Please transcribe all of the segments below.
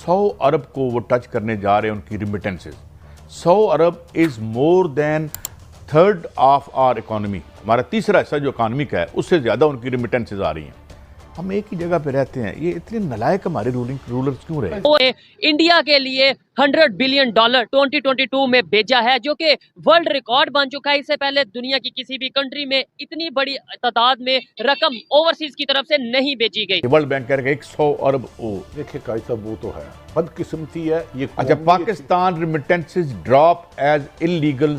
100 अरब को वो टच करने जा रहे हैं उनकी रिमिटेंसेस। 100 अरब is more than third of our economy. हमारा तीसरा हिस्सा जो इकोनॉमी का है उससे ज़्यादा उनकी रिमिटेंसेस आ रही हैं। हम एक ही जगह पे रहते हैं, ये इतने नलायक हमारे रूलर्स क्यों रहे? वो इंडिया के लिए $100 बिलियन 2022 में भेजा है, जो कि वर्ल्ड रिकॉर्ड बन चुका है। इससे पहले दुनिया की किसी भी कंट्री में इतनी बड़ी तादाद में रकम ओवरसीज की तरफ से नहीं भेजी गई। वर्ल्ड बैंक कह रहा है 100 अरब। देखिए काजी साहब, वो तो है बदकिस्मती है ये। अच्छा, Pakistan remittances drop as illegal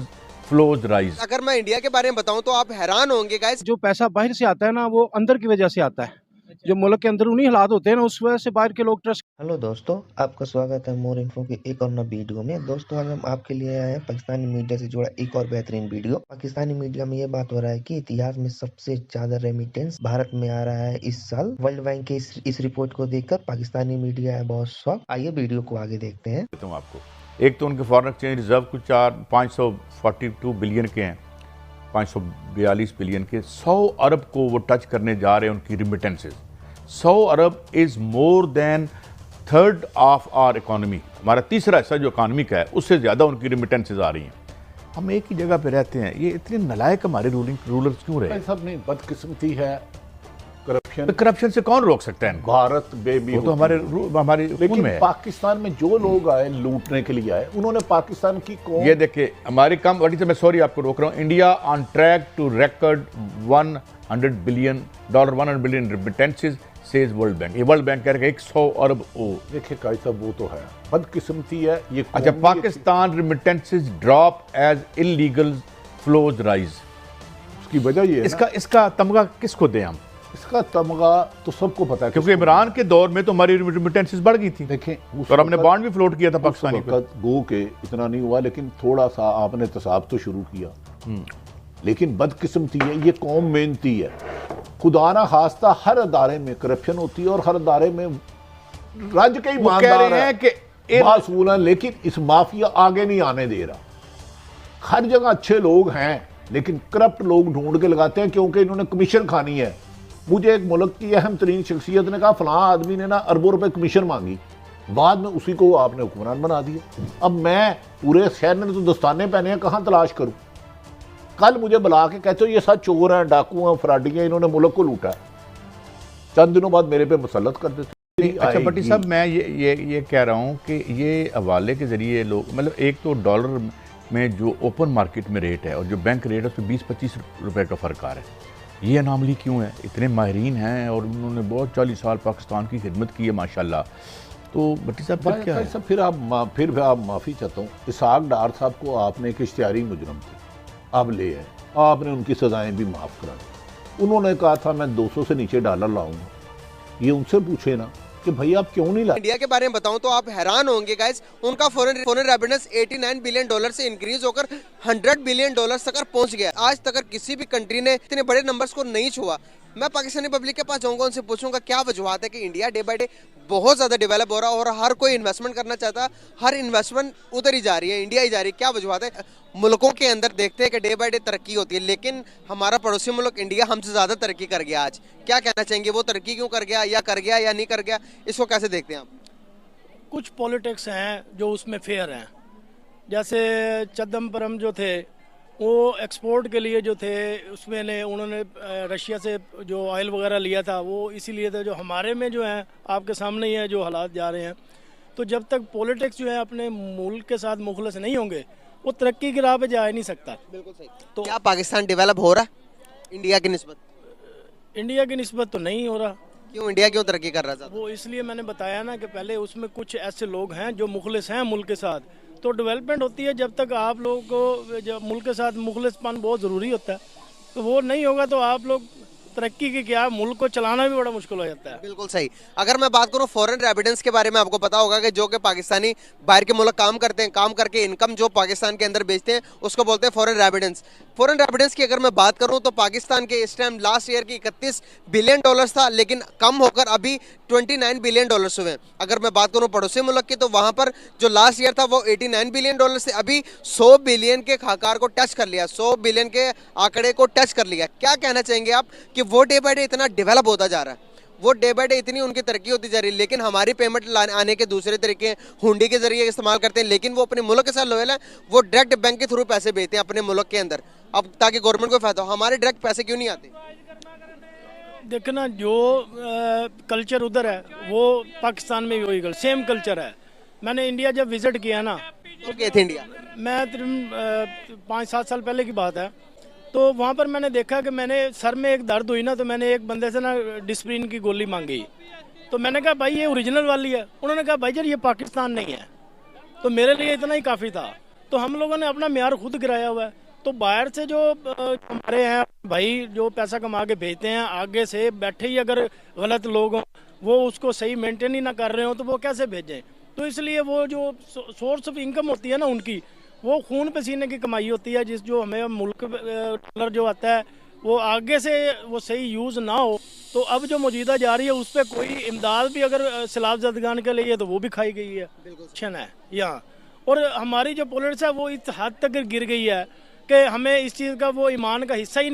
flows rise. अगर मैं इंडिया के बारे में बताऊं तो आप हैरान होंगे गाइस। जो पैसा बाहर से आता है ना, वो अंदर की वजह से आता है। जो मुल्क के अंदर उन्हीं हालात होते हैं ना, उस वजह से बाहर के लोग ट्रस्ट। हेलो दोस्तों, आपका स्वागत है मोर इन्फो के एक और नए वीडियो में। दोस्तों, आज हम आपके लिए आए हैं पाकिस्तानी मीडिया से जुड़ा एक और बेहतरीन वीडियो। पाकिस्तानी मीडिया में ये बात हो रहा है कि इतिहास में सबसे ज्यादा रेमिटेंस भारत में आ रहा है इस साल। वर्ल्ड बैंक के इस रिपोर्ट को देखकर पाकिस्तानी मीडिया है बहुत शॉक। आइए वीडियो को आगे देखते हैं। आपको एक तो उनके फॉरेन एक्सचेंज रिजर्व कुछ 542 बिलियन के हैं, 542 बिलियन के। 100 अरब को वो टच करने जा रहे हैं उनकी रिमिटेंसेस। 100 अरब is more than third of our economy. हमारा तीसरा हिस्सा जो इकोनॉमी का है उससे ज़्यादा उनकी रिमिटेंसेस आ रही हैं। हम एक ही जगह पे रहते हैं, ये इतने नलायक हमारे रूलर्स क्यों रहे? सब नहीं, बदकिस्मती है, करप्शन से कौन रोक सकता है? भारत में भी वो तो हमारे लेकिन में है। पाकिस्तान में जो लोग आए लूटने के लिए आए, उन्होंने पाकिस्तान की कौम। ये देखिए हमारी कम वटी से, मैं सॉरी आपको रोक रहा हूँ। India on track to record $100 billion remittances says World Bank. ये वर्ल्ड बैंक कह रहा है 100 अरब। देखिए काजी साहब, वो तो है बदकिस्मती है ये। अच्छा, Pakistan remittances drop as illegal flows rise. उसकी वजह ये इसका तमगा किसको दें हम? इसका तमगा तो सबको पता है, क्योंकि इमरान के दौर में तो हमारी रिमिटेंसेस बढ़ गई थी। देखें और हमने बॉन्ड भी फ्लोट किया था पाकिस्तानी पे। गो के इतना नहीं हुआ, लेकिन थोड़ा सा आपने तसाब तो शुरू किया। लेकिन बदकिस्मती है ये, कौम मेहनती है। खुदा ना खास्ता हर अदारे में करप्शन होती है और हर अदारे में राज्य के ईमानदार हैं कि मासूल हैं, लेकिन इस माफिया आगे नहीं आने दे रहा। हर जगह अच्छे लोग हैं लेकिन करप्ट लोग ढूंढ के लगाते हैं, क्योंकि इन्होंने कमीशन खानी है। मुझे एक मुल्क की अहम तरीन शख्सियत ने कहा फलां आदमी ने ना अरबों रुपए कमीशन मांगी, बाद में उसी को आपने हुक्मरान बना दिया। अब मैं पूरे शहर ने तो दस्ताने पहने हैं, कहाँ तलाश करूं? कल मुझे बुला के कहते हो ये सब चोर हैं, डाकू हैं, फराडी हैं, इन्होंने मुल्क को लूटा है। चंद दिनों बाद मेरे पे मुसल्लत कर देते। अच्छा भट्टी साहब, मैं ये कह रहा हूँ कि ये हवाले के जरिए लोग, मतलब एक तो डॉलर में जो ओपन मार्केट में रेट है और जो बैंक रेट है उसमें 20-25 रुपए का फ़र्क आ रहा है। ये अनामली क्यों है? इतने माहिरीन हैं और उन्होंने बहुत 40 साल पाकिस्तान की खिदमत की है माशाल्लाह। तो भट्टी साहब क्या है? सब फिर आप माफ़ी चाहता हूँ। इसहाक डार साहब को आपने एक इश्तिहारी मुजरम थे, अब ले आए, आपने उनकी सजाएं भी माफ़ करा दी। उन्होंने कहा था मैं 200 से नीचे डॉलर लाऊंगा। ये उनसे पूछे ना कि भाई आप क्यों नहीं लाए। इंडिया के बारे में बताऊं तो आप हैरान होंगे गाइस। उनका फॉरेन रेमिटेंस $89 बिलियन से इंक्रीज होकर $100 बिलियन तक पहुंच गया। आज तक किसी भी कंट्री ने इतने बड़े नंबर्स को नहीं छुआ। मैं पाकिस्तानी पब्लिक के पास जाऊंगा, उनसे पूछूंगा क्या वजूहत है कि इंडिया डे बाय डे बहुत ज्यादा डेवलप हो रहा है और हर कोई इन्वेस्टमेंट करना चाहता है, हर इन्वेस्टमेंट उधर ही जा रही है, इंडिया ही जा रही है। क्या वजूहत है? मुल्कों के अंदर देखते हैं कि डे बाय डे तरक्की होती है, लेकिन हमारा पड़ोसी मुल्क इंडिया हमसे ज्यादा तरक्की कर गया। आज क्या कहना चाहेंगे, वो तरक्की क्यों कर गया या नहीं कर गया? इसको कैसे देखते हैं आप? कुछ पॉलिटिक्स हैं जो उसमें फेयर हैं। जैसे चिदम्बरम जो थे, वो एक्सपोर्ट के लिए जो थे उसमें उन्होंने रशिया से जो ऑयल वगैरह लिया था, वो इसीलिए था। जो हमारे में जो है आपके सामने ही है जो हालात जा रहे हैं। तो जब तक पॉलिटिक्स जो है अपने मुल्क के साथ मुखलस नहीं होंगे, वो तरक्की की राह पे जा ही नहीं सकता। बिल्कुल सही। तो क्या पाकिस्तान डेवलप हो रहा है इंडिया की निस्बत? इंडिया की निस्बत तो नहीं हो रहा। क्यों? इंडिया क्यों तरक्की कर रहा था? वो इसलिए मैंने बताया ना कि पहले उसमें कुछ ऐसे लोग हैं जो मुखलिस हैं मुल्क के साथ। तो डेवलपमेंट होती है जब तक आप लोगों को जब मुल्क के साथ मुखलिसपन बहुत ज़रूरी होता है। तो वो नहीं होगा तो आप लोग तरक्की की क्या, मुल्क को चलाना भी बड़ा मुश्किल हो जाता है। बिल्कुल सही। अगर मैं बात करूं फॉरेन रेमिटेंस के बारे में, आपको पता होगा कि जो कि पाकिस्तानी बाहर के मुल्क काम करते हैं, काम करके इनकम जो पाकिस्तान के अंदर बेचते हैं उसको बोलते हैं फॉरेन रेमिटेंस। फॉरेन रेमिटेंस की अगर मैं बात करूं तो पाकिस्तान के इस टाइम लास्ट ईयर की $31 बिलियन था, लेकिन कम होकर अभी $29 बिलियन हुए। अगर मैं बात करूं पड़ोसी मुल्क की तो वहां पर जो लास्ट ईयर था वो $89 बिलियन से अभी 100 बिलियन के खाकार को टच कर लिया, 100 बिलियन के आंकड़े को टच कर लिया। क्या कहना चाहेंगे आप कि वो डे बाय डे इतना डेवलप होता जा रहा है? वो डे बाय डे इतनी उनकी तरक्की होती जा रही है, लेकिन हमारी पेमेंट आने के दूसरे तरीके हैं, हुंडी के जरिए इस्तेमाल करते हैं, लेकिन वो अपने मुल्क के साथ लॉयल है, वो डायरेक्ट बैंक के थ्रू पैसे भेजते हैं अपने मुल्क के अंदर, अब ताकि गवर्नमेंट को फायदा हो। हमारे डायरेक्ट पैसे क्यों नहीं आते? देखना जो कल्चर उधर है वो पाकिस्तान में भी वही सेम कल्चर है। मैंने इंडिया जब विजिट किया ना, वो गए थे इंडिया, मैं 5-7 साल पहले की बात है, तो वहाँ पर मैंने देखा कि मैंने सर में एक दर्द हुई ना, तो मैंने एक बंदे से ना डिस्प्रिन की गोली मांगी, तो मैंने कहा भाई ये ओरिजिनल वाली है, उन्होंने कहा भाई ये पाकिस्तान नहीं है, तो मेरे लिए इतना ही काफ़ी था। तो हम लोगों ने अपना म्यार खुद गिराया हुआ है, तो बाहर से जो हमारे हैं भाई जो पैसा कमा के भेजते हैं, आगे से बैठे ही अगर गलत लोग हों, वो उसको सही मेंटेन ही ना कर रहे हो, तो वो कैसे भेजें? तो इसलिए वो जो सोर्स ऑफ इनकम होती है ना उनकी, वो खून पसीने की कमाई होती है, जिस जो हमें मुल्क डॉलर जो आता है वो आगे से वो सही यूज़ ना हो, तो अब जो मौजूदा जा रही है उस पर कोई इमदाद भी अगर सैलाब ज़दगान के लिए तो वो भी खाई गई है, बिल्कुल है यहाँ। और हमारी जो पॉलिटिक्स है वो इस हद तक गिर गई है कि हमें इस चीज़ का वो ईमान का हिस्सा ही